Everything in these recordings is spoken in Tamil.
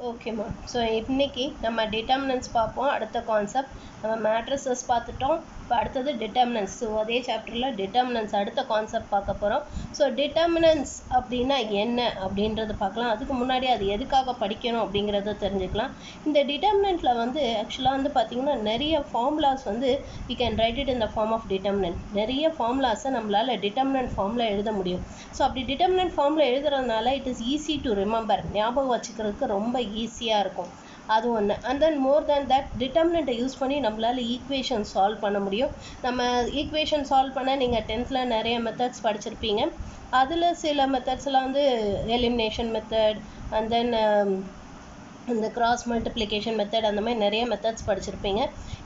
ஓகேம்மா. ஸோ இன்னைக்கு நம்ம டிட்டர்மினன்ட்ஸ் பார்ப்போம். அடுத்த கான்செப்ட் நம்ம மேட்ரிசஸ் பார்த்துட்டோம். இப்போ அடுத்தது டிட்டர்மினன்ட்ஸ். ஸோ அதே சாப்டரில் டிட்டர்மினன்ட்ஸ் அடுத்த கான்செப்ட் பார்க்க போகிறோம். ஸோ டிட்டர்மினன்ட்ஸ் அப்படின்னா என்ன அப்படின்றது பார்க்கலாம். அதுக்கு முன்னாடி அது எதுக்காக படிக்கணும் அப்படிங்கிறத தெரிஞ்சுக்கலாம். இந்த டிட்டர்மினன்ட்டில் வந்து ஆக்சுவலாக வந்து பார்த்திங்கன்னா நிறைய ஃபார்முலாஸ் வந்து we can write it in the form of determinant. நிறைய ஃபார்முலாஸை நம்மளால் டிட்டர்மினன்ட் ஃபார்மில் எழுத முடியும். ஸோ அப்படி டிட்டர்மினன்ட் ஃபார்மில் எழுதுறதுனால it is easy to remember, ஞாபகம் வச்சுக்கிறதுக்கு ரொம்ப ஈஸியாக இருக்கும். அது ஒன்று. And then more than that டிட்டர்மினண்ட்டை யூஸ் பண்ணி நம்மளால் ஈக்குவேஷன் சால்வ் பண்ண முடியும். நம்ம ஈக்குவேஷன் சால்வ் பண்ண நீங்கள் 10th நிறைய மெத்தட்ஸ் படிச்சிருப்பீங்க. அதில் சில மெத்தட்ஸ்லாம் வந்து எலிமினேஷன் மெத்தட் அண்ட் தென் இந்த கிராஸ் மல்டிப்ளிகேஷன் மெத்தட், அந்த மாதிரி நிறைய மெத்தட்ஸ் படிச்சிருப்பீங்க.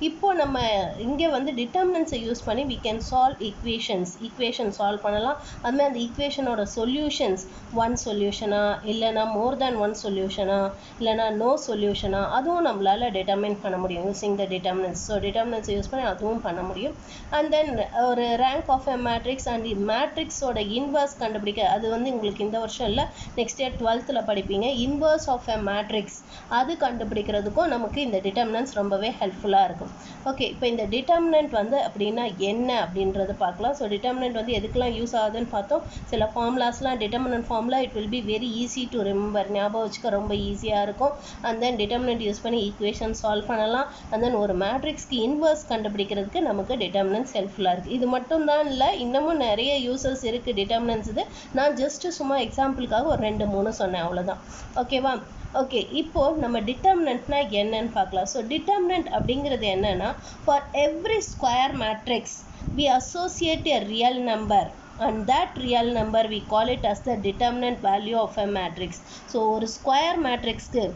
இப்போது நம்ம இங்கே வந்து டிட்டர்மினன்ட்ஸை யூஸ் பண்ணி we can solve equation solve பண்ணலாம். அதுமாதிரி அந்த ஈக்குவேஷனோட சொல்யூஷன்ஸ் ஒன் சொல்யூஷனா இல்லைனா மோர் தேன் ஒன் சொல்யூஷனா இல்லைனா நோ சொல்யூஷனா அதுவும் நம்மளால் டிட்டர்மின் பண்ண முடியும் யூஸிங் த டிட்டர்மினன்ட்ஸ். ஸோ டிட்டர்மினன்ட்ஸை யூஸ் பண்ணி அதுவும் பண்ண முடியும். அண்ட் தென் ஒரு rank of a matrix and மேட்ரிக்ஸோட இன்வர்ஸ் கண்டுபிடிக்க, அது வந்து உங்களுக்கு இந்த வருஷம் இல்லை, நெக்ஸ்ட் இயர் 12th படிப்பீங்க. இன்வர்ஸ் ஆஃப் எ மேட்ரிக்ஸ் அது கண்டுபிடிக்கிறதுக்கும் நமக்கு இந்த டிட்டர்மினன்ட்ஸ் ரொம்பவே ஹெல்ப்ஃபுல்லாக இருக்கும். ஓகே, இப்போ இந்த டிட்டர்மினன்ட் வந்து அப்படின்னா என்ன அப்படின்றது பார்க்கலாம். ஸோ டிட்டர்மினன்ட் வந்து எதுக்கெல்லாம் யூஸ் ஆகுதுன்னு பார்த்தோம். சில ஃபார்முலாஸ்லாம் determinant formula it will be very easy to remember, ஞாபகம் வச்சுக்க ரொம்ப ஈஸியாக இருக்கும். அண்ட் தென் டிட்டர்மினன்ட் யூஸ் பண்ணி ஈக்குவேஷன் சால்வ் பண்ணலாம். அண்ட் தென் ஒரு மேட்ரிக்ஸ்க்கு இன்வர்ஸ் கண்டுபிடிக்கிறதுக்கு நமக்கு டிட்டர்மினன்ட்ஸ் ஹெல்ப்ஃபுல்லாக இருக்குது. இது மட்டும் தான் இல்லை, இன்னமும் நிறைய யூசஸ் இருக்குது டிட்டர்மினன்ட்ஸ். இது நான் ஜஸ்ட்டு சும்மா எக்ஸாம்பிளுக்காக ஒரு 2-3 சொன்னேன், அவ்வளோதான். ஓகேவா? ஓகே, இப்போது நம்ம டிட்டர்மினன்ட்னா என்னன்னு பார்க்கலாம். ஸோ டிட்டர்மினன்ட் அப்படிங்கிறது என்னன்னா, for every square matrix we associate a real number and that real number we call it as the determinant value of a matrix. So ஒரு ஸ்கொயர் மேட்ரிக்ஸ்க்கு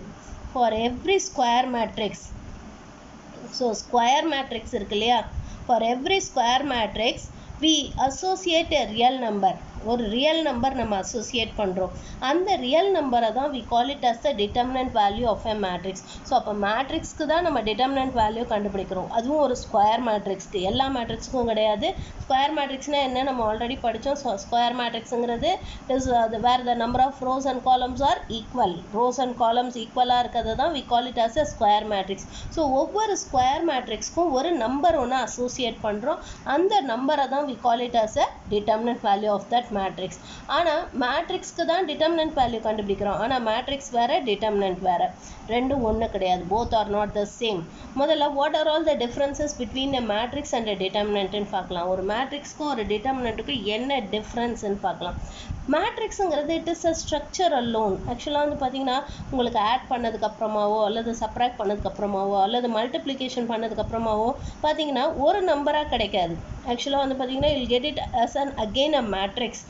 for every square matrix, so square matrix இருக்கு இல்லையா, for every square matrix we associate a real number. ஒரு ரியல் நம்பர் நம்ம அசோசியேட் பண்ணுறோம். அந்த ரியல் நம்பரை தான் we call it as the determinant value of a matrix. So அப்போ மேட்ரிக்ஸ்க்கு தான் நம்ம டிட்டர்மினன்ட் வேல்யூ கண்டுபிடிக்கிறோம். அதுவும் ஒரு ஸ்கொயர் மேட்ரிக்ஸ்க்கு, எல்லா மேட்ரிக்ஸுக்கும் கிடையாது. ஸ்கொயர் மேட்ரிக்ஸ்னால் என்ன நம்ம ஆல்ரெடி படித்தோம். ஸோ ஸ்கொயர் மேட்ரிக்ஸுங்கிறது is where the number of rows and columns are equal, rows and columns ஈக்குவலாக இருக்கிறது தான் we call it as a square matrix. So ஒவ்வொரு ஸ்கொயர் மேட்ரிக்ஸ்க்கும் ஒரு நம்பர் ஒன்று அசோசியேட் பண்ணுறோம். அந்த நம்பரை தான் we call it as a determinant value of that matrix. ஆனால் மேட்ரிக்ஸ்க்கு தான் டிட்டர்மினன்ட் வேல்யூ கண்டுபிடிக்கிறோம். ஆனால் மேட்ரிக்ஸ் வேறு, டிட்டர்மினன்ட் வேறு, ரெண்டும் ஒன்று கிடையாது. Both are not the same. முதல்ல what are all the differences between a matrix and a டிட்டர்மினன்ட்னு பார்க்கலாம். ஒரு மேட்ரிக்ஸ்க்கும் ஒரு டிட்டர்மினன்ட்டுக்கும் என்ன டிஃப்ரென்ஸ்ன்னு பார்க்கலாம். மேட்ரிக்ஸுங்கிறது it is a structure alone. ஆக்சுவலாக வந்து பார்த்தீங்கன்னா உங்களுக்கு ஆட் பண்ணதுக்கப்புறமாவோ அல்லது சப்ராக்ட் பண்ணதுக்கப்புறமாவோ அல்லது மல்டிப்ளிகேஷன் பண்ணதுக்கப்புறமாவோ பார்த்தீங்கன்னா ஒரு நம்பராக கிடைக்காது. ஆக்சுவலாக வந்து பார்த்தீங்கன்னா you'll get it as an again a matrix.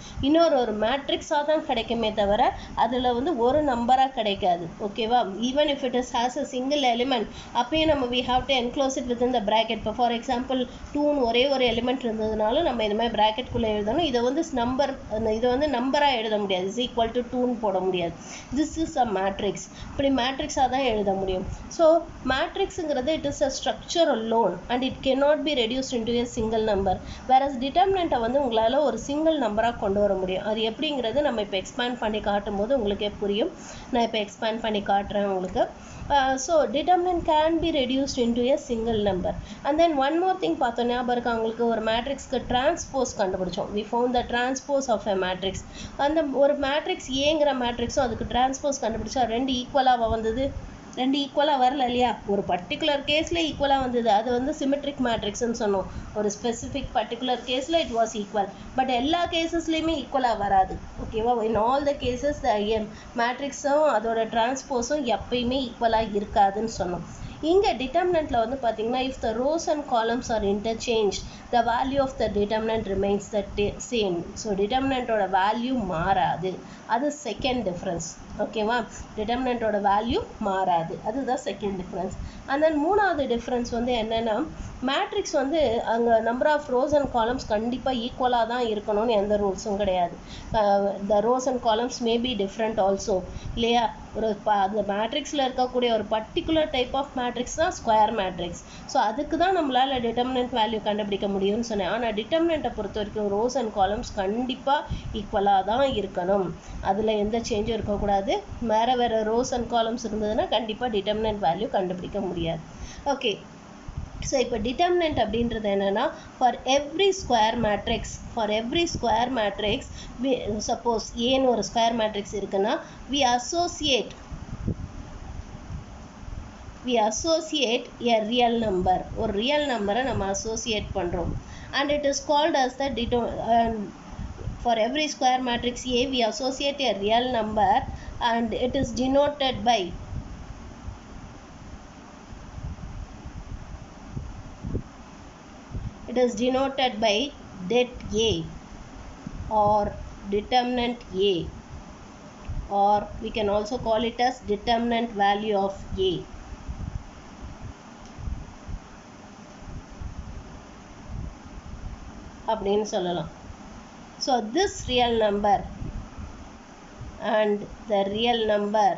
ஒரு மேட்ரிக்ஸாக தான் கிடைக்குமே தவிர அதில் வந்து ஒரு நம்பராக கிடைக்காது. ஓகேவா? Even if it is has a single element, அப்பயும் நம்ம we have to enclose it with in the bracket. இப்போ ஃபார் எக்ஸாம்பிள் 2ன்னு ஒரே ஒரு எலிமெண்ட் இருந்ததுனால நம்ம இது மாதிரி ப்ராக்கெட்குள்ளே எழுதணும். இதை வந்து நம்பர், இதை வந்து நம்பராக எழுத முடியாது, இஸ் ஈக்குவல் டு 2ன்னு போட முடியாது. This is a matrix. இப்படி மேட்ரிக்ஸாக தான் எழுத முடியும். ஸோ மேட்ரிக்ஸுங்கிறது it is a structure alone and it cannot be reduced into a single number. Whereas டிட்டர்மினன்ட்டை வந்து உங்களால் ஒரு சிங்கிள் நம்பராக கொண்டு வர முடியும். அது எப்படிங்கிறது நம்ம இப்போ எக்ஸ்பேண்ட் பண்ணி காட்டும்போது உங்களுக்கே புரியும். நான் இப்போ எக்ஸ்பேண்ட் பண்ணி காட்டுறேன் உங்களுக்கு. So determinant can be reduced into a single number. And then one more thing பார்த்தோம், ஞாபகம் இருக்கு அவங்களுக்கு, ஒரு மேட்ரிக்ஸ்க்கு டிரான்ஸ்போஸ் கண்டுபிடிச்சோம். We found the transpose of a matrix. அந்த ஒரு மேட்ரிக்ஸ் ஏங்கிற மேட்ரிக்ஸும் அதுக்கு டிரான்ஸ்போஸ் கண்டுபிடிச்சா ரெண்டு ஈக்குவலாக வந்தது. ரெண்டு ஈக்குவலாக வரல இல்லையா? ஒரு பர்டிகுலர் கேஸில் ஈக்குவலாக வந்தது, அது வந்து சிமெட்ரிக் மேட்ரிக்ஸ்ன்னு சொன்னோம். ஒரு ஸ்பெசிஃபிக் பர்டிகுலர் கேஸில் இட் வாஸ் ஈக்குவல். பட் எல்லா கேசஸ்லேயுமே ஈக்குவலாக வராது. ஓகேவா? இன் ஆல் த கேசஸ் மேட்ரிக்ஸும் அதோட டிரான்ஸ்போஸும் எப்பயுமே ஈக்குவலாக இருக்காதுன்னு சொன்னோம். இங்கே டிட்டர்மினன்ட்டில் வந்து பார்த்தீங்கன்னா if the rows and columns are interchange the value of the determinant remains the same. So டிட்டர்மினன்ட்டோட வேல்யூ மாறாது. அது செகண்ட் டிஃப்ரென்ஸ். ஓகேவா? டிட்டர்மினன்ட்டோட வேல்யூ மாறாது, அதுதான் செகண்ட் டிஃப்ரென்ஸ். அண்ட் தென் மூணாவது டிஃப்ரென்ஸ் வந்து என்னென்னா, மேட்ரிக்ஸ் வந்து அங்கே number of rows and columns கண்டிப்பாக ஈக்குவலாக தான் இருக்கணும்னு எந்த ரூல்ஸும் கிடையாது. The rows and columns may be different also இல்லையா? ஒரு அந்த மேட்ரிக்ஸில் இருக்கக்கூடிய ஒரு பர்டிகுலர் டைப் ஆஃப் மேட்ரிக்ஸ் தான் ஸ்கொயர் மேட்ரிக்ஸ். ஸோ அதுக்கு தான் நம்மளால் டிட்டர்மினன்ட் வேல்யூ கண்டுபிடிக்க முடியும்னு சொன்னேன். ஆனால் டிட்டர்மினன்ட்டை பொறுத்த வரைக்கும் ரோஸ் அண்ட் காலம்ஸ் கண்டிப்பாக ஈக்குவலாக தான் இருக்கணும். அதில் எந்த சேஞ்சும் இருக்கக்கூடாது. முடியாது. வேறு ரோஸ் அண்ட் காலம்ஸ் இருந்ததுன்னா கண்டிப்பாக டிட்டர்மினன்ட் வேல்யூ கண்டுபிடிக்க முடியாது. ஓகே, ஸோ இப்போ டிட்டர்மினன்ட் அப்படின்றது என்னென்னா, for every square matrix suppose ஏன்னு ஒரு ஸ்கொயர் மேட்ரிக்ஸ் இருக்குன்னா we associate a real number, ஒரு ரியல் நம்பரை நம்ம அசோசியேட் பண்ணுறோம். and it is called as the for every square matrix A we associate a real number and it is denoted by det A or determinant A, or we can also call it as determinant value of A. அப்படின்னு சொல்லலாம். So this real number and the real number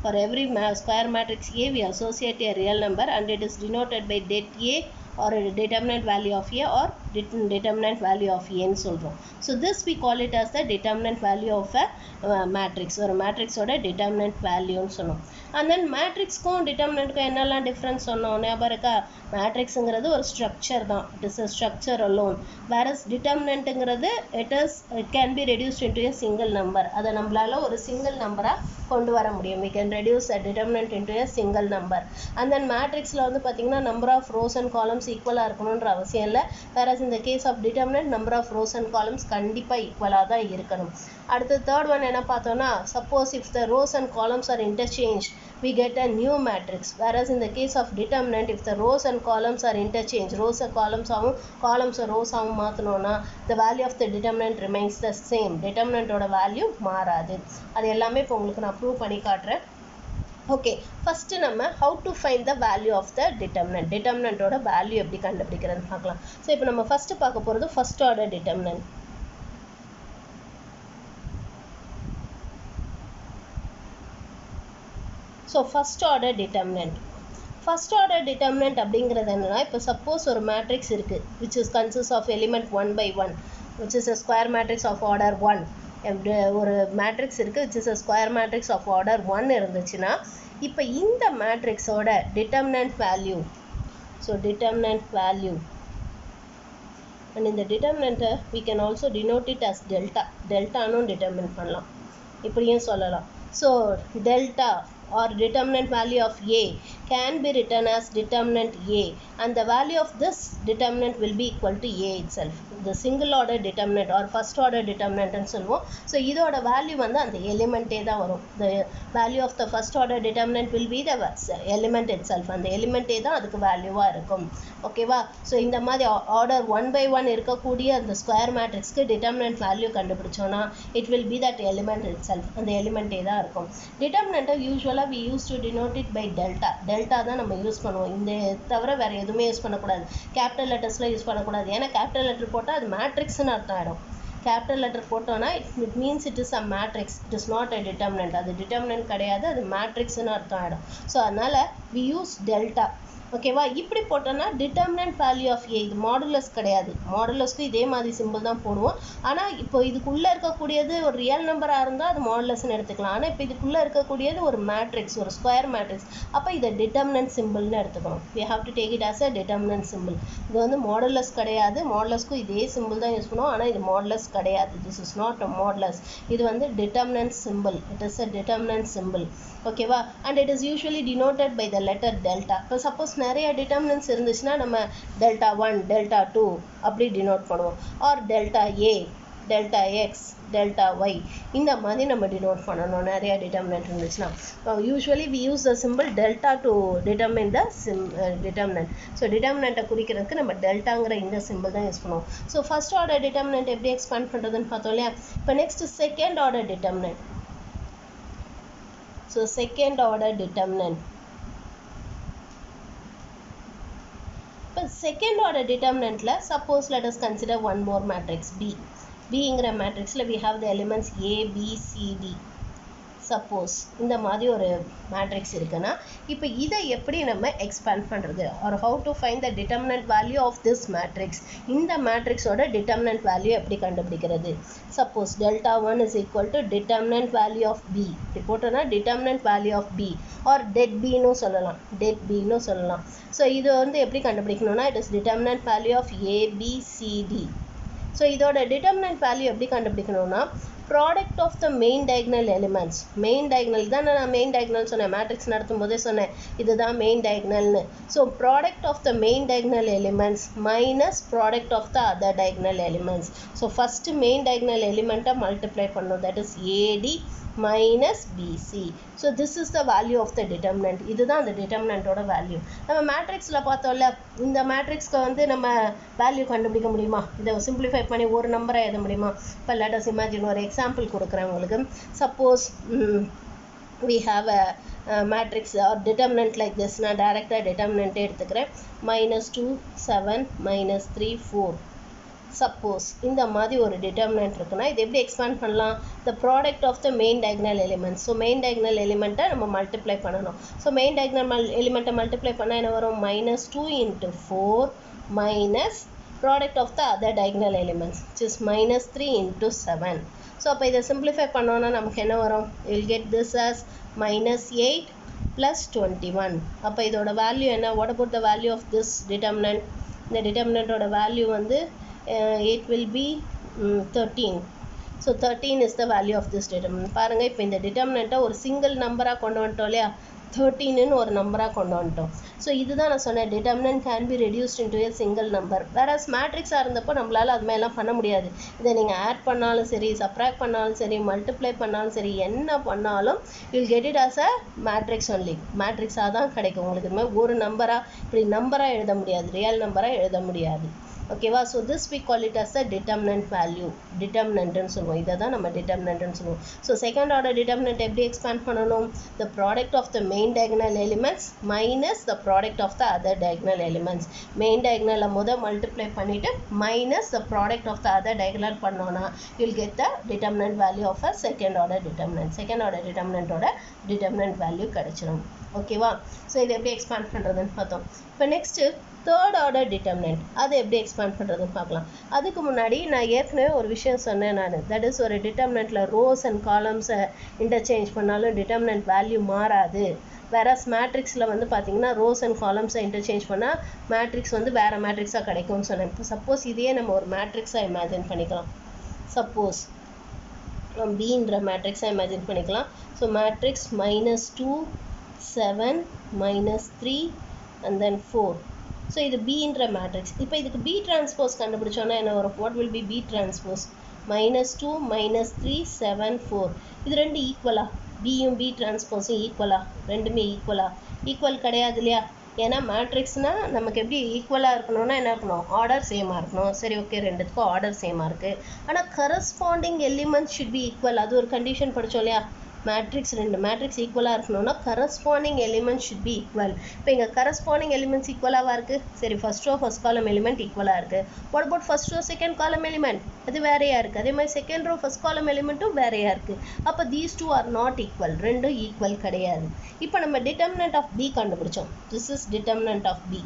for every square matrix A we associate a real number and it is denoted by det A or a determinant value of A or determinant value of A ன்னு சொல்கிறோம். So this we call it as the determinant value of a matrix. ஒரு மேட்ரிக்ஸோட determinant வேல்யூன்னு சொன்னோம். and then மேட்ரிக்ஸ்க்கும் டிட்டர்மினன்ட்க்கும் என்னெல்லாம் டிஃப்ரென்ஸ் சொன்னோம் ஞாபகம் இருக்கா? மேட்ரிக்ஸுங்கிறது ஒரு ஸ்ட்ரக்சர் தான், it is a structure alone, whereas டிட்டர்மினன்ட்டுங்கிறது it can be reduced into a single number. அதை நம்மளால ஒரு சிங்கிள் நம்பராக கொண்டு வர முடியும். we can reduce a determinant into a single number. and then மேட்ரிக்ஸில் வந்து பார்த்திங்கன்னா number of rows and columns ஈக்குவலாக இருக்கணுன்ற அவசியம் இல்லை. whereas in the case of determinant number of rows and columns கண்டிப்பாக ஈக்குவலாக தான் இருக்கணும். அடுத்து தேர்ட் ஒன் என்ன பார்த்தோன்னா, suppose if the rows and columns are interchanged we get a new matrix, whereas in the case of determinant if the rows and columns are interchanged, rows and columns ஆகும் columns rows ஆகும் மாற்றணும்னா the value of the determinant remains the same, determinantோட வேல்யூ மாறாது. அது எல்லாமே இப்போ உங்களுக்கு நான் ப்ரூவ் பண்ணி காட்டுறேன். ஓகே, ஃபஸ்ட்டு நம்ம how to find the value of the டிட்டர்மினன்ட்டோட வேல்யூ எப்படி கண்டுபிடிக்கிறதுன்னு பார்க்கலாம். ஸோ இப்போ நம்ம ஃபஸ்ட்டு பார்க்க போகிறது first order determinant. So first order determinant அப்படிங்கிறது என்னென்னா, இப்போ சப்போஸ் ஒரு மேட்ரிக்ஸ் இருக்குது which is consists of element 1 by 1 which is a square matrix of order 1. ஒரு மேட்ரிக்ஸ் இருக்குது which is a square matrix of order 1 இருந்துச்சுன்னா, இப்போ இந்த மேட்ரிக்ஸோட determinant value, so determinant value and இந்த டிட்டர்மினண்ட்டை we can also denote it as டெல்டானும் டிட்டர்மின் பண்ணலாம், இப்படியும் சொல்லலாம். So delta or determinant value of A can be written as determinant A and the value of this determinant will be equal to A itself. The single order determinant or first order determinant ன்னு சொல்லுவோம். ஸோ இதோட வேல்யூ வந்து அந்த எலிமெண்ட்டே தான் வரும். the value of the first order determinant will be the element itself. அந்த எலிமெண்ட்டே தான் அதுக்கு வேல்யூவாக இருக்கும். ஓகேவா? ஸோ இந்த மாதிரி ஆர்டர் 1 by 1 இருக்கக்கூடிய அந்த ஸ்கொயர் மேட்ரிக்ஸ்க்கு டிட்டர்மினன்ட் வேல்யூ கண்டுபிடிச்சோன்னா it will be that element itself. அந்த எலிமெண்ட்டே தான் இருக்கும். டிட்டர்மினண்ட்டை யூஸ்வலாக we used to denote it by delta தான் நம்ம யூஸ் பண்ணுவோம். இந்த தவிர வேறு எதுவுமே யூஸ் பண்ணக்கூடாது. கேபிட்டல் லெட்டர்ஸில் யூஸ் பண்ணக்கூடாது. ஏன்னா கேபிட்டல் லெட்டர் போட்டால் அது மேட்ரிக்ஸ்னு அர்த்தம் ஆகிடும். கேபிட்டல் லெட்டர் போட்டோன்னா it means it is a matrix, it is not a determinant. அது டிட்டர்மினன்ட் கிடையாது, அது மேட்ரிக்ஸ்னு அர்த்தம் ஆகிடும். ஸோ அதனால் we use delta. ஓகேவா? இப்படி போட்டோன்னா டிட்டர்மினன்ட் வேல்யூ ஆஃப் ஏ, இது மாடுலஸ் கிடையாது. மாடுலஸ்க்கு இதே மாதிரி சிம்பிள் தான் போடுவோம். ஆனால் இப்போ இதுக்குள்ளே இருக்கக்கூடியது ஒரு ரியல் நம்பராக இருந்தால் அது மாடுலஸ்ன்னு எடுத்துக்கலாம். ஆனால் இப்போ இதுக்குள்ளே இருக்கக்கூடியது ஒரு மேட்ரிக்ஸ், ஒரு ஸ்கொயர் மேட்ரிக்ஸ். அப்போ இதை டிட்டர்மினன்ட் சிம்பிள்னு எடுத்துக்கணும். we have to take it as a determinant symbol. இது வந்து மாடுலஸ் கிடையாது. மாடுலஸ்க்கும் இதே சிம்பிள் தான் யூஸ் பண்ணுவோம். ஆனால் இது மாடுலஸ் கிடையாது. this is not a modulus. இது வந்து determinant symbol. it is a determinant symbol. ஓகேவா? and it is usually denoted by the letter delta. இப்போ சப்போஸ் நிறைய டிட்டர்மினன்ட்ஸ் இருந்துச்சுன்னா நம்ம டெல்டா 1 டெல்டா 2 அப்படி டினோட் பண்ணுவோம். Or delta A, delta X, delta Y, இந்த மாதிரி நம்ம டினோட் பண்ணணும் நிறைய டிட்டர்மினன்ட் இருந்துச்சுன்னா. Usually we use the symbol delta to determine the determinant. So டிட்டர்மினண்ட்டை குறிக்கிறதுக்கு நம்ம டெல்டாங்கிற இந்த சிம்பிள் தான் யூஸ் பண்ணுவோம். ஸோ ஃபர்ஸ்ட் ஆர்டர் டிட்டர்மினன்ட் எப்படி எக்ஸ்பேண்ட் பண்ணுறதுன்னு பார்த்தோம் இல்லையா? இப்போ next second order determinant. So second order determinant, இப்போ செகண்ட் ஆர்டர் டிட்டர்மினன்ட்ல suppose let us consider one more matrix B. Bங்கிற மேட்ரிக்ஸில் we have the elements A, B, C, D. Suppose இந்த மாதிரி ஒரு மேட்ரிக்ஸ் இருக்குன்னா இப்போ இதை எப்படி நம்ம எக்ஸ்பேண்ட் பண்ணுறது or how to find the determinant value of this matrix இந்த மேட்ரிக்ஸோட டிட்டர்மினன்ட் வேல்யூ எப்படி கண்டுபிடிக்கிறது suppose delta 1 is equal to determinant value of B இப்படி போட்டோன்னா determinant value of B or det பின்னு சொல்லலாம் டெட் பின்னு சொல்லலாம் ஸோ இது வந்து எப்படி கண்டுபிடிக்கணும்னா it is determinant value of A B C D so இதோட டிட்டர்மினன்ட் வேல்யூ எப்படி கண்டுபிடிக்கணும்னா product of the main diagonal elements main diagonal தான் நான் மெயின் டயக்னல் சொன்னேன் மேட்ரிக்ஸ் நடத்தும் போதே சொன்னேன் இதுதான் மெயின் டயக்னல்னு so product of the main diagonal elements minus product of the other diagonal elements so first main diagonal எலிமெண்ட்டை மல்டிப்ளை பண்ணணும் that is A D minus BC. So this is the value of the determinant. இதுதான் அந்த determinantோட value. நம்ம மேட்ரிக்ஸில் பார்த்தோம்ல இந்த மேட்ரிக்ஸ்க்கு வந்து நம்ம வேல்யூ கண்டுபிடிக்க முடியுமா இதை சிம்பிளிஃபை பண்ணி ஒரு நம்பரை எழுத முடியுமா இப்போ let us imagine ஒரு எக்ஸாம்பிள் கொடுக்குறேன் உங்களுக்கு suppose we have a matrix or determinant like this நான் டைரெக்டாக determinant எடுத்துக்கிறேன் -2 7 -3 4 சப்போஸ் இந்த மாதிரி ஒரு டிட்டர்மினன்ட் இருக்குன்னா இது எப்படி எக்ஸ்பேண்ட் பண்ணலாம் the product of the main diagonal elements so main diagonal எலிமெண்ட்டை நம்ம மல்டிப்ளை பண்ணணும் ஸோ மெயின் டயக்னல் எலிமெண்ட்டை மல்டிப்ளை பண்ணால் என்ன வரும் -2 × 4 minus product of the other diagonal elements which is -3 × 7 so அப்போ இதை சிம்பிளிஃபை பண்ணோன்னா நமக்கு என்ன வரும் வில் கெட் திஸ் as -8 + 21 அப்போ இதோட வேல்யூ என்ன what about the value of this determinant இந்த டிட்டர்மினன்ட்டோட வேல்யூ வந்து it will be 13 so 13 is the value of this determinant பாருங்க இப்போ இந்த டிட்டர்மினன்ட்டை ஒரு சிங்கிள் நம்பராக கொண்டு வந்துட்டோம் இல்லையா 13ன்னு ஒரு நம்பராக கொண்டு வந்துட்டோம் ஸோ இதுதான் நான் சொன்னேன் determinant can be reduced into a single number whereas மேட்ரிக்ஸாக இருந்தப்போ நம்மளால் அது மாதிரிலாம் பண்ண முடியாது இதை நீங்கள் ஆட் பண்ணாலும் சரி சப்ராக்ட் பண்ணாலும் சரி மல்டிப்ளை பண்ணாலும் சரி என்ன பண்ணாலும் will get it as a matrix only மேட்ரிக்ஸாக தான் கிடைக்கும் உங்களுக்கு இது மாதிரி ஒரு நம்பராக இப்படி நம்பராக எழுத முடியாது ரியல் நம்பராக எழுத முடியாது ஓகேவா so this we call it as a determinant value டிட்டர்மினன்ட்னு சொல்லுவோம் இதை தான் நம்ம டிட்டர்மினன்ட்னு சொல்லுவோம் ஸோ செகண்ட் ஆர்டர் டிட்டர்மினன்ட் எப்படி எக்ஸ்பேண்ட் பண்ணணும் the product of the main diagonal elements minus the product of the other diagonal elements main diagonal multiply பண்ணிட்டு minus the product of the other diagonal பண்ணோன்னா you'll get the determinant value of a second order determinant second order determinantோட determinant value கிடைச்சிடும் ஓகேவா ஸோ இதை எப்படி எக்ஸ்பேண்ட் பண்ணுறதுன்னு பார்த்தோம் இப்போ நெக்ஸ்ட்டு தேர்ட் ஆர்டர் டிட்டர்மினன்ட் அதை எப்படி எக்ஸ்பேண்ட் பண்ணுறதுன்னு பார்க்கலாம் அதுக்கு முன்னாடி நான் ஏற்கனவே ஒரு விஷயம் சொன்னேன் நான் தட் இஸ் ஒரு டிட்டர்மினன்ட்டில் ரோஸ் அண்ட் காலம்ஸை இன்டர்சேஞ்ச் பண்ணாலும் டிட்டர்மினன்ட் வேல்யூ மாறாது வேறஸ் மேட்ரிக்ஸில் வந்து பார்த்தீங்கன்னா ரோஸ் அண்ட் காலம்ஸை இன்டர்சேஞ்ச் பண்ணால் மேட்ரிக்ஸ் வந்து வேறு மேட்ரிக்ஸாக கிடைக்கும்னு சொன்னேன் இப்போ சப்போஸ் இதையே நம்ம ஒரு மேட்ரிக்ஸாக இமேஜின் பண்ணிக்கலாம் சப்போஸ் பின்ற மேட்ரிக்ஸாக இமேஜின் பண்ணிக்கலாம் so matrix -2 7 -3 and then 4 so இது பின்ற மேட்ரிக்ஸ் இப்போ இதுக்கு பி டிரான்ஸ்போஸ் கண்டுபிடிச்சோன்னா என்ன வரும் what will be B transpose -2 -3 7 4 இது ரெண்டு ஈக்குவலா பியும் பி டிரான்ஸ்போஸும் ஈக்குவலா ரெண்டுமே ஈக்குவல் கிடையாது இல்லையா ஏன்னா மேட்ரிக்ஸ்னால் நமக்கு எப்படி ஈக்குவலாக இருக்கணும்னா என்ன இருக்கணும் ஆர்டர் சேமாக இருக்கணும் சரி ஓகே ரெண்டுத்துக்கும் ஆர்டர் சேமாக இருக்குது ஆனால் corresponding elements should be equal அது ஒரு கண்டிஷன் படித்தோம் இல்லையா மேட்ரிக்ஸ் ரெண்டு மேட்ரிக்ஸ் ஈக்குவலாக இருக்கணும்னா corresponding elements should be equal இப்போ இங்கே கரஸ்பாண்டிங் எலிமெண்ட்ஸ் ஈக்குவலாக இருக்குது சரி first row first column element ஈக்குவலாக இருக்குது what about first row second column element அது வேறையாக இருக்குது அதே மாதிரி செகண்ட் ரோ ஃபர்ஸ்ட் காலம் எலிமெண்ட்டும் வேறையாக இருக்குது அப்போ these two are not equal ரெண்டும் ஈக்குவல் கிடையாது இப்போ நம்ம டிட்டர்மினன்ட் ஆஃப் பி கண்டுபிடிச்சோம் this is determinant of B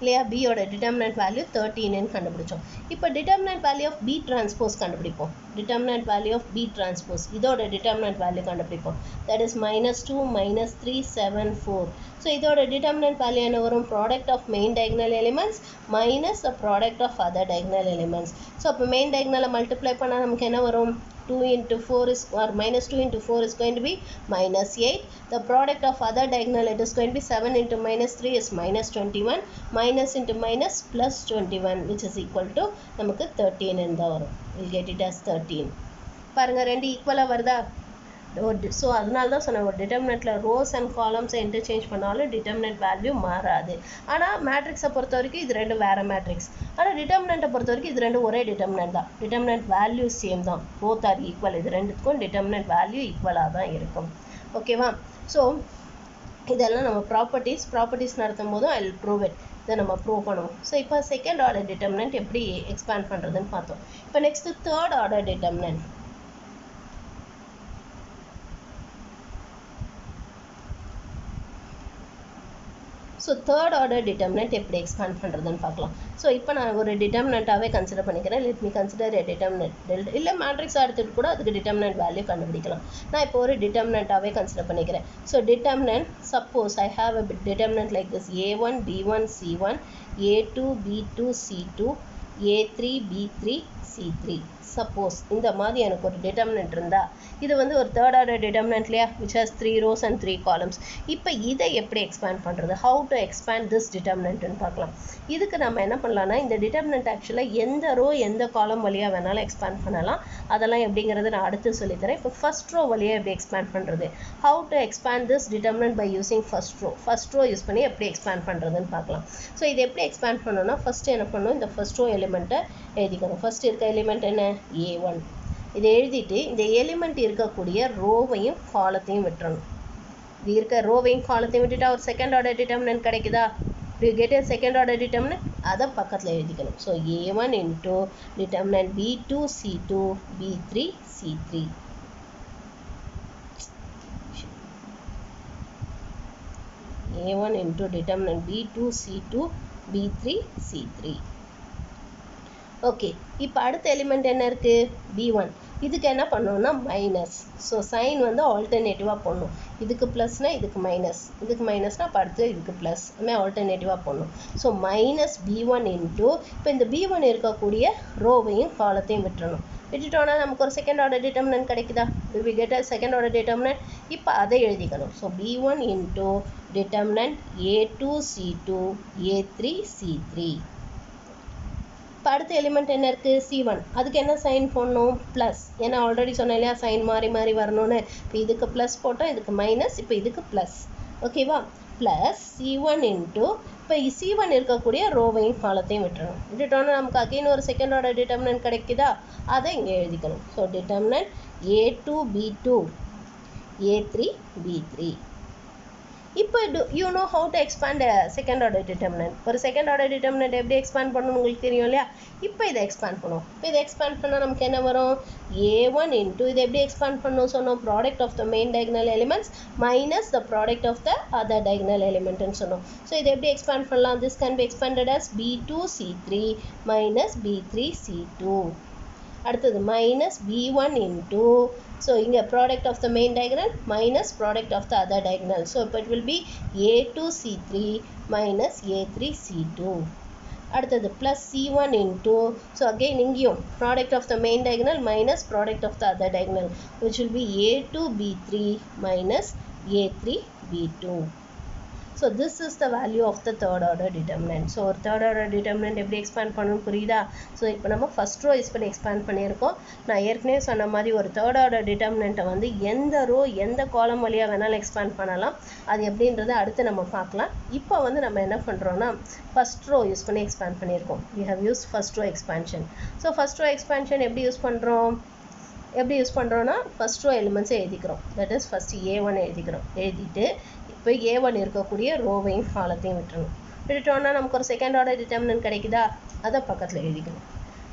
இல்லையா பியோட டிட்டர்மினன்ட் வேல்யூ 13ன்னு கண்டுபிடிச்சோம் இப்போ determinant value of B transpose கண்டுபிடிப்போம் determinant value of B transpose இதோட டிட்டர்மினன்ட் வேல்யூ கண்டுபிடிப்போம் தட் இஸ் -2 -3 7 4 ஸோ இதோட டிட்டர்மினன்ட் வேல்யூ என்ன வரும் product of main diagonal elements minus the product of other diagonal elements so அப்போ மெயின் டயக்னலை மல்டிப்ளை பண்ணால் நமக்கு என்ன வரும் 2 × 4 is or -2 × 4 is going to be -8 the product of other diagonal it is going to be 7 × -3 is -21 minus into minus plus 21 which is equal to நமக்கு 13 இந்த வரும் we'll get it as 13 பாருங்க ரெண்டு ஈக்குவலாக வருதா ஸோ அதனால தான் சொன்னேன் ஒரு டிட்டர்மினன்ட்டில் ரோஸ் அண்ட் காலம்ஸை இன்டர்சேஞ்ச் பண்ணாலும் டிட்டர்மினன்ட் வேல்யூ மாறாது ஆனால் மேட்ரிக்ஸை பொறுத்த வரைக்கும் இது ரெண்டு வேறு மேட்ரிக்ஸ் ஆனால் டிட்டர்மினன்ட்டை பொறுத்த வரைக்கும் இது ரெண்டு ஒரே டிட்டர்மினன்ட் தான் டிட்டர்மினன்ட் வேல்யூ சேம் தான் போத் ஆர் ஈக்குவல் இது ரெண்டுத்துக்கும் டிட்டர்மினன்ட் வேல்யூ ஈக்குவலாக தான் இருக்கும் ஓகேவா ஸோ இதெல்லாம் நம்ம ப்ராப்பர்ட்டிஸ் நடத்தும் போதும் ஐ வில் ப்ரூவ் இட் இதை நம்ம ப்ரூவ் பண்ணுவோம் ஸோ இப்போ செகண்ட் ஆர்டர் டிட்டர்மினன்ட் எப்படி எக்ஸ்பேண்ட் பண்ணுறதுன்னு பார்த்தோம் இப்போ next third order determinant so third order determinant எப்படி எக்ஸ்பேண்ட் பண்ணுறதுன்னு பார்க்கலாம். ஸோ இப்போ நான் ஒரு டிட்டர்மினண்ட்டாகவே கன்சிடர் பண்ணிக்கிறேன். லெட் மீ கன்சிடர் எ டிட்டர்மினன்ட் டெல்டா, இல்லை மேட்ரிக்ஸாக எடுத்துகிட்டு கூட அதுக்கு டிட்டர்மினன்ட் வேல்யூ கண்டுபிடிக்கலாம். நான் இப்போ ஒரு டிட்டர்மினண்ட்டாகவே கன்சிடர் பண்ணிக்கிறேன். So determinant, suppose I have a determinant like this a1 b1 c1 a2 b2 c2 a3 b3 c3. Suppose இந்த மாதிரி எனக்கு ஒரு டிட்டர்மினன்ட் இருந்தால் இது வந்து ஒரு தேர்ட் ஆர்டர் டிட்டர்மினன்ட் இல்லையா, which has 3 rows and 3 columns. இப்போ இதை எப்படி எக்ஸ்பேண்ட் பண்ணுறது, how to expand this டிட்டர்மினன்ட்னு பார்க்கலாம். இதுக்கு நம்ம என்ன பண்ணலாம்னா, இந்த டிட்டர்மினன்ட் ஆக்சுவலாக எந்த ரோ எந்த காலம் வழியாக வேணாலும் எக்ஸ்பேண்ட் பண்ணலாம். அதெல்லாம் எப்படிங்கிறது நான் அடுத்து சொல்லித்தரேன். இப்போ ஃபர்ஸ்ட் ரோ வழியாக எப்படி எக்ஸ்பேண்ட் பண்ணுறது, how to expand this determinant by using first row use பண்ணி எப்படி எக்ஸ்பேண்ட் பண்ணுறதுன்னு பார்க்கலாம். ஸோ இது எப்படி எக்ஸ்பேண்ட் பண்ணணும்னா, ஃபஸ்ட்டு என்ன பண்ணணும், இந்த ஃபர்ஸ்ட் ரோ எலிமெண்ட்டை எழுதிக்கணும். ஃபர்ஸ்ட் இருக்க எலிமெண்ட் என்ன, a1. இதை எழுதிட்டு இந்த எலிமெண்ட் இருக்கக்கூடிய ரோவையும் காலத்தையும் விட்டுறணும். இது இருக்க ரோவையும் காலத்தையும் விட்டுட்டா ஒரு செகண்ட் ஆர்டர் டிட்டர்மினன்ட் கிடைக்குதா, to get a second order determinant, அதை பக்கத்தில் எழுதிக்கணும். So a1 into determinant b2 c2 b3 c3. a1 into determinant b2 c2 b3 c3. Okay, இப்போ அடுத்த எலிமெண்ட் என்ன இருக்குது, b1. இதுக்கு என்ன பண்ணணும்னா மைனஸ். ஸோ சைன் வந்து ஆல்டர்னேட்டிவாக போடணும். இதுக்கு ப்ளஸ்னால் இதுக்கு மைனஸ், இதுக்கு மைனஸ்னால் இப்போ அடுத்து இதுக்கு ப்ளஸ், அதுமாதிரி ஆல்டர்னேட்டிவாக போடணும். ஸோ மைனஸ் b1 இன்ட்டு, இப்போ இந்த b1 இருக்கக்கூடிய ரோவையும் காலத்தையும் விட்டுறணும். விட்டுட்டோன்னா நமக்கு ஒரு செகண்ட் ஆர்டர் டிட்டர்மினன்ட் கிடைக்குதா, we get a second order determinant. இப்போ அதை எழுதிக்கணும். So b1 into determinant a2 c2 a3 c3. இப்போ அடுத்த எலிமெண்ட் என்ன இருக்குது, c1. அதுக்கு என்ன சைன் போடணும், ப்ளஸ். ஏன்னா ஆல்ரெடி சொன்னேன் இல்லையா, சைன் மாறி மாறி வரணும்னு. இப்போ இதுக்கு ப்ளஸ் போட்டோம், இதுக்கு மைனஸ், இப்போ இதுக்கு ப்ளஸ். ஓகேவா, ப்ளஸ் c1 இன்ட்டு, இப்போ c1 இருக்கக்கூடிய ரோவையும் காலத்தையும் விட்டுறணும். விட்டுட்டோன்னா நமக்கு அகைன் ஒரு செகண்ட் ஆர்டர் டிட்டர்மினன்ட் கிடைக்குதா, அதை இங்கே எழுதிக்கணும். So determinant a2 b2 a3 b3. இப்போ you know how to expand second order determinant. ஒரு செகண்ட் ஆர்டர் டிட்டர்மினன்ட் எப்படி எக்ஸ்பேண்ட் பண்ணணும்னு உங்களுக்கு தெரியும் இல்லையா. இப்போ இதை எக்ஸ்பேண்ட் பண்ணுவோம். இப்போ இதை எக்ஸ்பேண்ட் பண்ணால் நமக்கு என்ன வரும், a1 இன்ட்டு, இதை எப்படி எக்ஸ்பேண்ட் பண்ணணும் சொன்னோம், product of the main diagonal elements minus the product of the other diagonal எலிமெண்ட்னு சொன்னோம். ஸோ இதை எப்படி எக்ஸ்பேண்ட் பண்ணலாம், this can be expanded as b2 c3 minus b3 c2. அடுத்தது மைனஸ் b1 இன்ட்டு, ஸோ இங்கே product of the main diagonal minus product of the other diagonal. So இப்போ it will be a2 c3 minus a3 c2. அடுத்தது plus c1 into, so again இங்கேயும் product of the main diagonal minus product of the other diagonal, which will be a2 b3 minus a3 b2. So this is the value of the third order determinant. So ஒரு third order determinant எப்படி எக்ஸ்பேண்ட் பண்ணணும் புரியுதா. ஸோ இப்போ நம்ம ஃபர்ஸ்ட் ரோ யூஸ் பண்ணி எக்ஸ்பேண்ட் பண்ணியிருக்கோம். நான் ஏற்கனவே சொன்ன மாதிரி ஒரு தேர்ட் ஆர்டர் டிட்டர்மினண்ட்டை வந்து எந்த ரோ எந்த காலம் வழியாக வேணாலும் எக்ஸ்பேண்ட் பண்ணலாம். அது எப்படின்றத அடுத்து நம்ம பார்க்கலாம். இப்போ வந்து நம்ம என்ன பண்ணுறோன்னா, ஃபர்ஸ்ட் ரோ யூஸ் பண்ணி எக்ஸ்பேண்ட் பண்ணியிருக்கோம். we have used first row expansion. So first row expansion எப்படி யூஸ் பண்ணுறோன்னா ஃபர்ஸ்ட் ரோ எலிமெண்ட்ஸை எழுதிக்கிறோம். தட் இஸ் ஃபர்ஸ்ட் a1 எழுதிக்கிறோம். எழுதிட்டு இப்போ a1 இருக்கக்கூடிய ரோவையும் காலத்தையும் விட்டுட்டோம்னா நமக்கு ஒரு செகண்ட் ஆர்டர் டிட்டர்மினன்ட் கிடைக்குதா, அதை பக்கத்தில் எழுதிக்கணும்.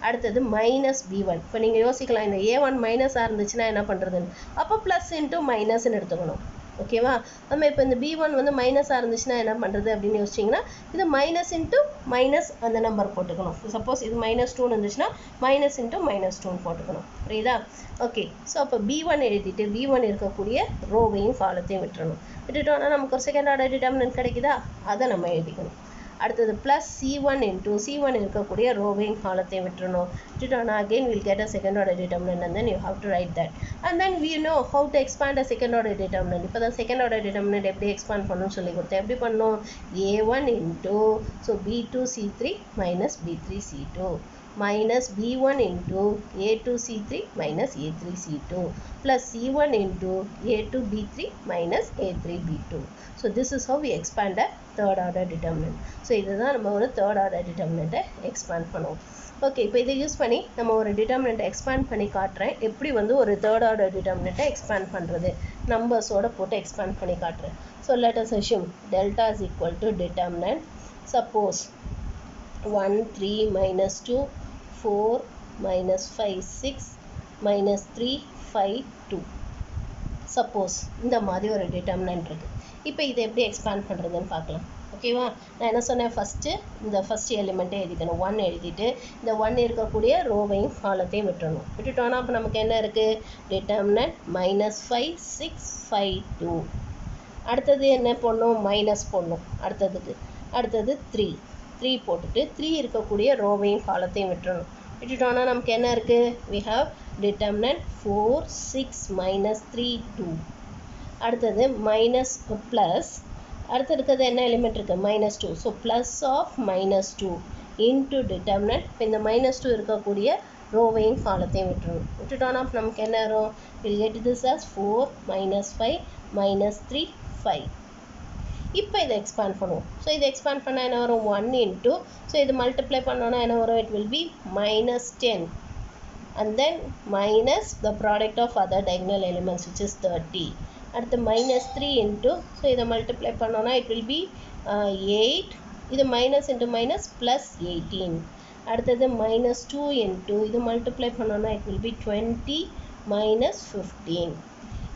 அடுத்தது மைனஸ் b1. இப்போ நீங்கள் யோசிக்கலாம், இந்த a1 மைனஸாக இருந்துச்சுன்னா என்ன பண்ணுறதுன்னு. அப்போ ப்ளஸ் இன்ட்டு மைனஸ்ன்னு எடுத்துக்கணும். ஓகேவா, நம்ம இப்போ இந்த b1 வந்து மைனஸாக இருந்துச்சுன்னா என்ன பண்ணுறது அப்படின்னு யோசிச்சிங்கன்னா, இது மைனஸ் இன்ட்டு மைனஸ் அந்த நம்பர் போட்டுக்கணும். சப்போஸ் இது -2 இருந்துச்சுன்னா மைனஸ் இன்ட்டு -2 போட்டுக்கணும். புரியுதா. ஓகே, ஸோ அப்போ b1 எழுதிட்டு b1 இருக்கக்கூடிய ரோவையும் காலத்தையும் விட்டுட்டோம்னா நமக்கு ஒரு செகண்ட் ஆர்டர் டிட்டர்மினன்ட் கிடைக்குதா, அதை நம்ம எழுதிக்கணும். அடுத்தது ப்ளஸ் c1 இன்ட்டு, c1 இருக்கக்கூடிய ரோவையும் காலத்தையும் விட்டுட்டோம்னா again we'll get a second order determinant and then you have to write that. And then we know how to expand a second order determinant. இப்போ தான் செகண்ட் ஆர்டர் டிட்டர்மினன்ட் எப்படி எக்ஸ்பேண்ட் பண்ணணும்னு சொல்லி கொடுத்தேன். எப்படி பண்ணணும், a1 into, so b2 c3 minus b3 c2 minus b1 into a2 c3 minus a3 c2 plus c1 into a2 b3 minus a3 b2. So this is how we expand a third order determinant. So இதுதான் நம்ம ஒரு third order determinant expand பண்ணுவோம். ஓகே, இப்போ இதை யூஸ் பண்ணி நம்ம ஒரு டிட்டர்மினண்ட்டை எக்ஸ்பேண்ட் பண்ணி காட்டுறேன். எப்படி வந்து ஒரு தேர்ட் ஆர்டர் டிட்டர்மினண்ட்டை எக்ஸ்பேண்ட் பண்ணுறது, நம்பர்ஸோட போட்டு எக்ஸ்பேண்ட் பண்ணி காட்டுறேன். So let us assume delta is equal to determinant. Suppose 1 3 minus 2 4 minus 5 6 minus 3 5 2. Suppose இந்த மாதிரி ஒரு டிட்டர்மினன்ட் இருக்குது. இப்போ இதை எப்படி எக்ஸ்பேண்ட் பண்ணுறதுன்னு பார்க்கலாம். ஓகேவா? நான் என்ன சொன்னேன், இந்த ஃபஸ்ட்டு எலிமெண்ட்டே எழுதிக்கணும். 1 எழுதிட்டு இந்த 1 இருக்கக்கூடிய ரோவையும் காலத்தையும் விட்டுறணும். விட்டுட்டோன்னா அப்போ நமக்கு என்ன இருக்குது, டிட்டர்மினன்ட் -5 6 5 2. அடுத்தது என்ன போடணும், மைனஸ் போடணும். அடுத்தது 3 போட்டுட்டு 3 இருக்கக்கூடிய ரோவையும் காலத்தையும் விட்டுறணும். விட்டுட்டோன்னா நமக்கு என்ன இருக்குது, we have determinant 4 6 -3 2. அடுத்தது மைனஸ் ப்ளஸ், அடுத்து இருக்கிறது என்ன எலிமெண்ட் இருக்குது, -2. So plus of -2 into determinant. இப்போ இந்த -2 இருக்கக்கூடிய ரோவையும் காலத்தையும் விட்டுட்டோன்னா நமக்கு என்ன வரும், வில் கெட் திஸ் as 4 -5 -3 5. இப்போ இதை எக்ஸ்பேண்ட் பண்ணுவோம். ஸோ இதை எக்ஸ்பேண்ட் பண்ணால் என்ன வரும், 1 இன்ட்டு, ஸோ இது மல்டிப்ளை பண்ணோன்னா என்ன வரும், it will B -10 and then minus the product of other diagonal elements which is 30. அடுத்து -3 இன்ட்டு, ஸோ இதை மல்டிப்ளை பண்ணோன்னா இட் வில் பி 8. இது மைனஸ் இன்ட்டு மைனஸ் ப்ளஸ் 18. அடுத்தது -2 இன்ட்டு, இது மல்டிப்ளை பண்ணோன்னா இட் வில் பி 20 -15.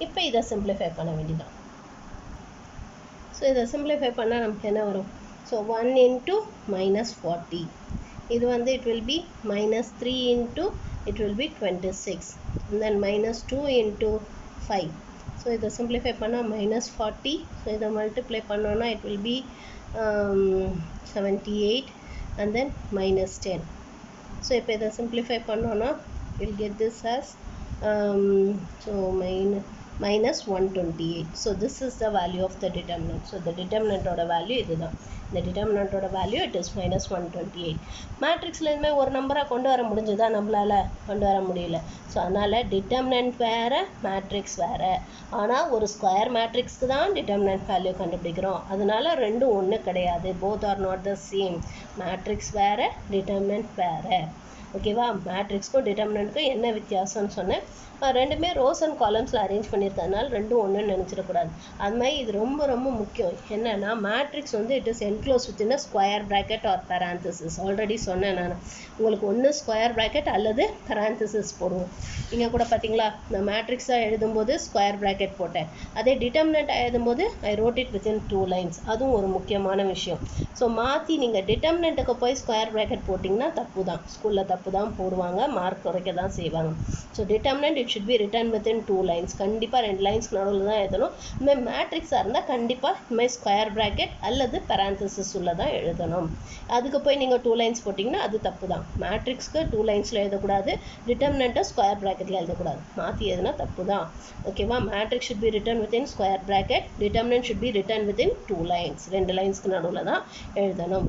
இப்போ இதை சிம்பிளிஃபை பண்ண வேண்டியதான். ஸோ இதை சிம்பிளிஃபை பண்ணால் நமக்கு என்ன வரும், ஸோ 1 இன்ட்டு -40. இது வந்து it will B -3 into, it will be 26, and then -2 into 5. So இதை simplify பண்ணா -40. So இதை multiply பண்ணோன்னா it will be 78 and then -10. So இப்போ இதை simplify பண்ணோன்னா we'll get this as -128. So this is the value of the determinant. So the determinant ஓட value இதுதான். இந்த டிட்டர்மினண்ட்டோட வேல்யூ இட் இஸ் -128. மேட்ரிக்ஸ்லேருந்துமே ஒரு நம்பராக கொண்டு வர முடிஞ்சுதா, நம்மளால் கொண்டு வர முடியல. ஸோ அதனால் டிட்டர்மினன்ட் வேறு, மேட்ரிக்ஸ் வேறு. ஆனால் ஒரு ஸ்கொயர் மேட்ரிக்ஸ்க்கு தான் டிட்டர்மினன்ட் வேல்யூ கண்டுபிடிக்கிறோம். அதனால ரெண்டும் ஒன்று கிடையாது. Both are not the same. Matrix வேறு, டிட்டர்மினன்ட் வேறு. ஓகேவா? மேட்ரிக்ஸ்க்கும் டிட்டர்மினன்ட்க்கும் என்ன வித்தியாசம்னு சொன்னேன். ரெண்டுமே ரோஸ் அண்ட் காலம்ஸில் அரேஞ்ச் பண்ணியிருக்கிறதுனால ரெண்டும் ஒன்றுன்னு நினச்சிடக்கூடாது. அது மாதிரி இது ரொம்ப ரொம்ப முக்கியம். என்னென்னா மேட்ரிக்ஸ் வந்து it is enclose within a square bracket or parenthesis. Already சொன்னேன் நான், உங்களுக்கு ஒன்று ஸ்கொயர் ப்ராக்கெட் அல்லது பேராந்தசிஸ் போடுவோம். இங்கே கூட பார்த்தீங்களா, நான் மேட்ரிக்ஸாக எழுதும்போது ஸ்கொயர் ப்ராக்கெட் போட்டேன். அதே டிட்டர்மினண்ட்டாக எழுதும்போது I wrote it within 2 lines. அதுவும் ஒரு முக்கியமான விஷயம். ஸோ மாற்றி நீங்கள் டிட்டர்மினண்ட்டுக்கு போய் ஸ்கொயர் ப்ராக்கெட் போட்டிங்கன்னா தப்பு தான். ஸ்கூலில் தப்பு தான் போடுவாங்க, மார்க் குறைக்க தான் செய்வாங்க. So determinant it should be written within 2 lines. கண்டிப்பாக 2 லைன்ஸ்க்கு நடுவில் தான் எழுதணும். இதுமாதிரி மேட்ரிக்ஸாக இருந்தால் கண்டிப்பாக இதுமாதிரி ஸ்கொயர் ப்ராக்கெட் அல்லது பேராந்தசிஸ் உள்ள தான் எழுதணும். அதுக்கு போய் நீங்கள் 2 lines போட்டிங்கன்னா அது தப்பு தான். மேட்ரிக்ஸ்க்கு 2 லைன்ஸில் எழுதக்கூடாது, டிட்டர்மினண்ட்டை ஸ்கொயர் ப்ராக்கெட்டில் எழுதக்கூடாது. மாற்றி எழுதுனா தப்பு தான். ஓகேவா? Matrix should be written within square bracket, determinant should be written within 2 lines. 2 லைன்ஸ்க்கு நடுவில் தான் எழுதணும்.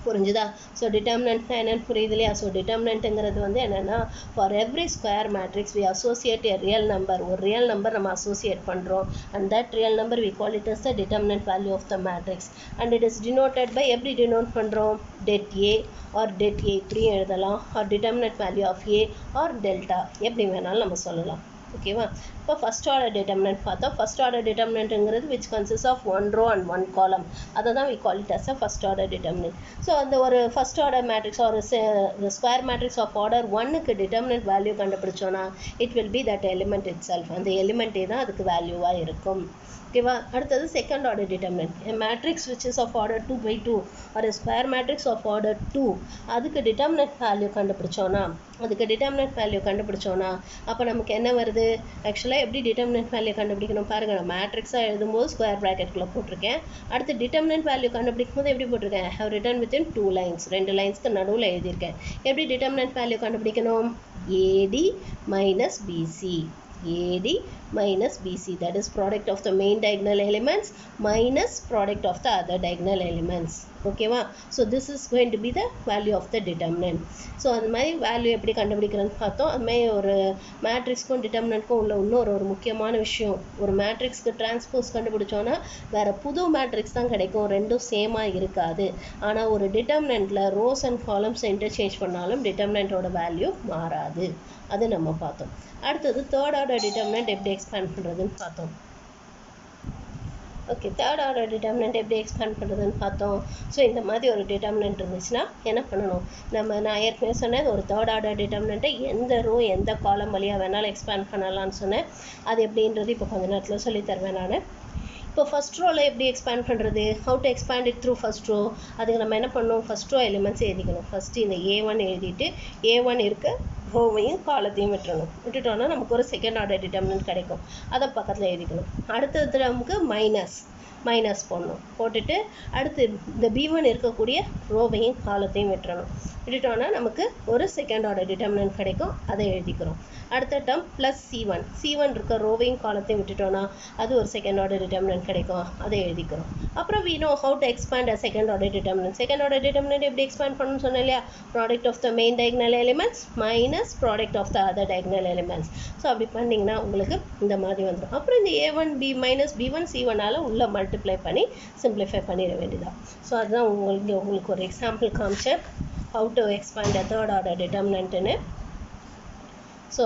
புரிஞ்சுதா? ஸோ டிட்டர்மினன்ட்னா என்னென்னு புரியுது இல்லையா? ஸோ டிட்டர்மினன்ட்டுங்கிறது வந்து என்னென்னா, for every square matrix we associate a real number. ஒரு ரியல் நம்பர் நம்ம அசோசியேட் பண்ணுறோம். And that real number we call it as the determinant value of the matrix. And it is denoted by, எப்படி டினோட் பண்ணுறோம், det A or det A3 எழுதலாம், or determinant value of A or delta, எப்படி வேணாலும் நம்ம சொல்லலாம். ஓகேவா? இப்போ ஃபஸ்ட் ஆர்டர் டிட்டர்மினன்ட் பார்த்தோம். ஃபஸ்ட் ஆர்டர் டிட்டர்மினன்ட்ங்கிறது which consist of 1 row and 1 column. அதை தான் we call it as a first order determinant. So அந்த ஒரு ஃபஸ்ட் ஆர்டர் மேட்ரிக்ஸ் ஒரு ஸ்கொயர் மேட்ரிக்ஸ் ஆஃப் ஆர்டர் 1க்கு டிட்டர்மினன்ட் வேல்யூ கண்டுபிடிச்சோன்னா it will be that element itself. அந்த எலிமெண்ட்டே தான் அதுக்கு வேல்யூவாக இருக்கும். ஓகேவா? அடுத்தது second order determinant. a matrix which is of order 2 by 2 or a square matrix of order 2, அதுக்கு டிட்டர்மினன்ட் வேல்யூ கண்டுபிடிச்சோன்னா அப்போ நமக்கு என்ன வருது, ஆக்சுவலாக எப்படி டிட்டர்மினன்ட் வேல்யூ கண்டுபிடிக்கணும் பாருங்கள். நான் மேட்ரிக்ஸாக எழுதும்போது ஸ்கொயர் ப்ராக்கெட்குள்ளே போட்டிருக்கேன். அடுத்து டிட்டர்மினன்ட் வேல்யூ கண்டுபிடிக்கும் போது எப்படி போட்டிருக்கேன், ஹவ் ரிட்டன் வித்தின் 2 lines. 2 லைன்ஸ்க்கு நடுவில் எழுதியிருக்கேன். எப்படி டிட்டர்மினன்ட் வேல்யூ கண்டுபிடிக்கணும், AD minus BC. AD minus BC, that is product of the main diagonal elements minus product of the other diagonal elements. ஓகேவா? So this is going to be the value of the determinant. So அது மாதிரி வேல்யூ எப்படி கண்டுபிடிக்கிறதுன்னு பார்த்தோம். அது மாதிரி ஒரு மேட்ரிக்ஸ்க்கும் டிட்டர்மினன்ட்க்கும் உள்ள இன்னொரு முக்கியமான விஷயம், ஒரு மேட்ரிக்ஸ்க்கு டிரான்ஸ்போஸ் கண்டுபிடிச்சோன்னா வேறு புது மேட்ரிக்ஸ் தான் கிடைக்கும், ரெண்டும் சேமாக இருக்காது. ஆனால் ஒரு டிட்டர்மினண்ட்டில் ரோஸ் அண்ட் காலம்ஸ் இன்டர்சேஞ்ச் பண்ணாலும் டிட்டர்மினண்ட்டோட வேல்யூ மாறாது. அது நம்ம பார்த்தோம். அடுத்தது தேர்ட் ஆர்டர் டிட்டர்மினன்ட் எப்படி எக்ஸ்பேண்ட் பண்ணுறதுன்னு பார்த்தோம். ஓகே, தேர்ட் ஆர்டர் டிட்டர்மினன்ட் எப்படி எக்ஸ்பேண்ட் பண்ணுறதுன்னு பார்த்தோம். ஸோ இந்த மாதிரி ஒரு டிட்டர்மினன்ட் இருந்துச்சுன்னா என்ன பண்ணணும், நான் ஏற்கனவே சொன்னேன், ஒரு தேர்ட் ஆர்டர் டிட்டர்மினன்ட்டை எந்த ரோ எந்த காலம் வழியாக வேணாலும் எக்ஸ்பேண்ட் பண்ணலாம்னு சொன்னேன். அது எப்படின்றது இப்போ கொஞ்ச நேரத்தில் சொல்லித்தருவேன் நான். இப்போ ஃபர்ஸ்ட் ரோவில் எப்படி எக்ஸ்பேண்ட் பண்ணுறது, how to expand it through first row, அதுக்கு நம்ம என்ன பண்ணணும், ஃபர்ஸ்ட் ரோ எலிமெண்ட்ஸ் எழுதிக்கணும். ஃபஸ்ட்டு இந்த A1 எழுதிட்டு A1 இருக்க ரோவையும் காலத்தையும் விட்டுட்டோம்னா நமக்கு ஒரு செகண்ட் ஆர்டர் டிட்டர்மினன்ட் கிடைக்கும். அதை பக்கத்தில் எழுதிக்கணும். அடுத்தது நமக்கு மைனஸ் போட்டுட்டு அடுத்து இந்த B1 இருக்கக்கூடிய ரோவையும் காலத்தையும் விட்டுட்டோம்னா நமக்கு ஒரு செகண்ட் ஆர்டர் டிட்டர்மினன்ட் கிடைக்கும். அதை எழுதிக்கிறோம். அடுத்த டேர்ம் ப்ளஸ் C1 இருக்க ரோவையும் காலத்தையும் விட்டுட்டோம்னா அது ஒரு செகண்ட் ஆர்டர் டிட்டர்மினன்ட் கிடைக்கும். அதை எழுதிக்கிறோம். அப்புறம் we know how to expand a second order determinant. Second order determinant எப்படி எக்ஸ்பேண்ட் பண்ணணும்னு சொன்னேன் இல்லையா, product of the main diagonal elements minus product of the other diagonal elements. So அப்படி பண்ணிங்கன்னா உங்களுக்கு இந்த மாதிரி வந்துடும். அப்புறம் இந்த A1 B மைனஸ் B1 C1ஆல் உள்ள மல்டிப்ளை பண்ணி சிம்பிளிஃபை பண்ணிட வேண்டியதான். ஸோ அதுதான் உங்களுக்கு ஒரு எக்ஸாம்பிள் காமிச்சேன், how to expand a third order determinant ன்னு. ஸோ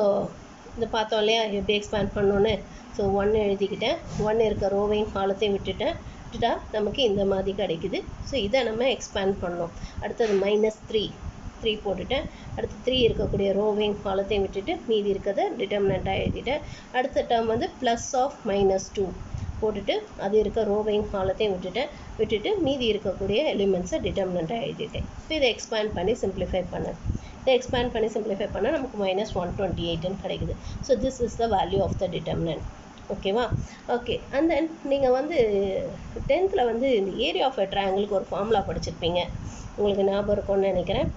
இது பார்த்தோம் இல்லையா எப்படி எக்ஸ்பேண்ட் பண்ணணுன்னு. ஸோ 1 எழுதிக்கிட்டேன், 1 இருக்க ரோவையும் காலத்தையும் விட்டுட்டா நமக்கு இந்த மாதிரி கிடைக்குது. ஸோ இதை நம்ம எக்ஸ்பேண்ட் பண்ணோம். அடுத்தது -3 போட்டுட்டேன். அடுத்து 3 இருக்கக்கூடிய ரோவையும் காலத்தையும் விட்டுட்டு மீதி இருக்கிறத டிட்டர்மினண்ட்டாக எழுதிட்டேன். அடுத்த டேர்ம் வந்து ப்ளஸ் ஆஃப் -2 போட்டுட்டு அது இருக்க ரோவையும் காலத்தையும் விட்டுட்டு மீதி இருக்கக்கூடிய எலிமெண்ட்ஸை டிட்டர்மினண்ட்டாக எழுதிட்டேன். இப்போ இதை எக்ஸ்பேண்ட் பண்ணி சிம்பிளிஃபை பண்ணால் நமக்கு -128 கிடைக்குது. So this is the value of the determinant. ஓகேவா? ஓகே. அண்ட் தென் நீங்கள் வந்து 10th வந்து இந்த ஏரியா ஆஃப் எ ட்ரையாங்கிளுக்கு ஒரு ஃபார்முலா படிச்சிருப்பீங்க, உங்களுக்கு ஞாபகம் இருக்கும்னு நினைக்கிறேன்.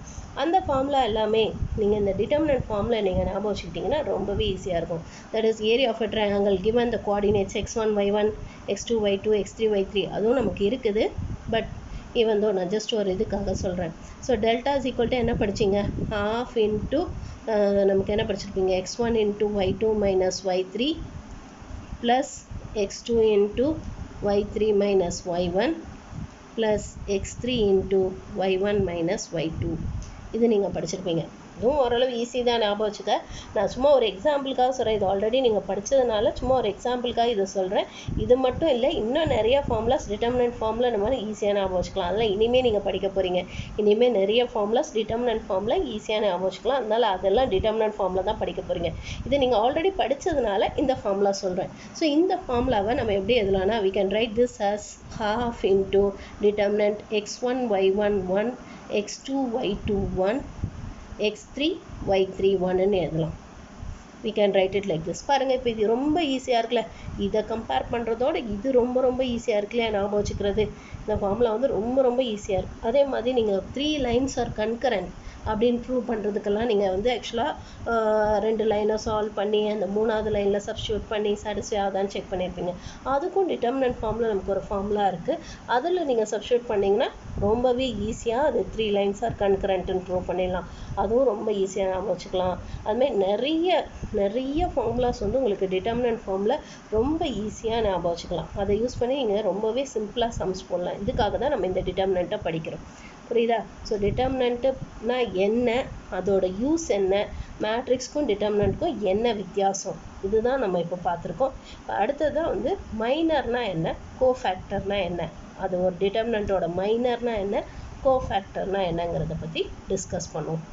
அந்த ஃபார்முலா எல்லாமே நீங்கள் இந்த டிட்டர்மினன்ட் ஃபார்முலா நீங்கள் ஞாபகம் வச்சுக்கிட்டிங்கன்னா ரொம்பவே ஈஸியாக இருக்கும். That is area of a triangle given the coordinates x1 y1 x2 y2 x3 y3 அதுவும் நமக்கு இருக்குது. பட் ஈவன் தோ நான் ஜஸ்ட் ஒரு இதுக்காக சொல்கிறேன். So delta is equal to என்ன படிச்சிங்க, ½ இன்ட்டு நமக்கு என்ன படிச்சிருப்பீங்க, x1 into y2 minus y3 plus x2 into y3 minus y1 plus x3 into y1 minus y2. இது நீங்கள் படிச்சிருப்பீங்க. இதுவும் ஓரளவு ஈஸி தான், ஞாபகம் வச்சுக்க. நான் சும்மா ஒரு எக்ஸாம்பிளுக்காக சொல்கிறேன். இது ஆல்ரெடி நீங்கள் படித்ததுனால சும்மா ஒரு எக்ஸாம்பிளுக்காக இதை சொல்கிறேன். இது மட்டும் இல்லை, இன்னும் நிறைய ஃபார்முலாஸ் டிட்டர்மினன்ட் ஃபார்முலா இந்த மாதிரி ஈஸியாக ஞாபகம் வச்சுக்கலாம். அதெல்லாம் இனிமேல் நீங்கள் படிக்க போகிறீங்க. இனிமேல் நிறைய ஃபார்முலாஸ் டிட்டர்மினன்ட் ஃபார்முலா ஈஸியாக ஞாபகம் வச்சுக்கலாம். அதனால் அதெல்லாம் டிட்டர்மினன்ட் ஃபார்முலா தான் படிக்க போகிறீங்க. இதை நீங்கள் ஆல்ரெடி படித்ததுனால இந்த ஃபார்முலா சொல்கிறேன். ஸோ இந்த ஃபார்முலாவை நம்ம எப்படி எழுதலாம்னா, we can write this as ½ into determinant x1 y1 1 x2 y2 1 x3 y3 1ன்னு எழுதலாம். we can write it like this. பாருங்கள், இப்போ இது ரொம்ப ஈஸியாக இருக்குல்ல, இதை கம்பேர் பண்ணுறதோட இது ரொம்ப ஈஸியாக இருக்குல்லையா ஞாபகம் வச்சுக்கிறது. இந்த ஃபார்முலா வந்து ரொம்ப ஈஸியாக இருக்குது. அதே மாதிரி நீங்கள் 3 lines are concurrent அப்படின்னு ப்ரூவ் பண்ணுறதுக்கெல்லாம் நீங்கள் வந்து ஆக்சுவலாக 2 லைனை சால்வ் பண்ணி அந்த 3வது லைனில் சப்ஸ்டியூட் பண்ணி சாட்டிஸ்ஃபை ஆகுதான்னு செக் பண்ணியிருப்பீங்க. அதுக்கும் டிட்டர்மினன்ட் ஃபார்மில் நமக்கு ஒரு ஃபார்முலா இருக்குது. அதில் நீங்கள் சப்ஸ்டியூட் பண்ணிங்கன்னா ரொம்பவே ஈஸியாக அது 3 lines are concurrentன்னு ப்ரூவ் பண்ணிடலாம். அதுவும் ரொம்ப ஈஸியாக ஞாபகம் வச்சுக்கலாம். அதுமாதிரி நிறைய ஃபார்முலாஸ் வந்து உங்களுக்கு டிட்டர்மினன்ட் ஃபார்மில் ரொம்ப ஈஸியாக ஞாபகம் வச்சுக்கலாம். அதை யூஸ் பண்ணி நீங்கள் ரொம்பவே சிம்பிளாக சம்ஸ் போடலாம். இதுக்காக தான் நம்ம இந்த டிட்டர்மினண்ட்டை படிக்கிறோம். புரியுதா? ஸோ டிட்டர்மினண்ட்டுனா என்ன, அதோட யூஸ் என்ன, மேட்ரிக்ஸ்க்கும் டிட்டர்மினண்ட்டுக்கும் என்ன வித்தியாசம், இதுதான் நம்ம இப்போ பார்த்துருக்கோம். இப்போ அடுத்ததான் வந்து மைனர்னா என்ன, கோஃபேக்டர்னா என்ன, அது ஒரு டிட்டர்மினண்ட்டோட மைனர்னா என்ன, கோஃபேக்டர்னா என்னங்கிறத பற்றி டிஸ்கஸ் பண்ணுவோம்.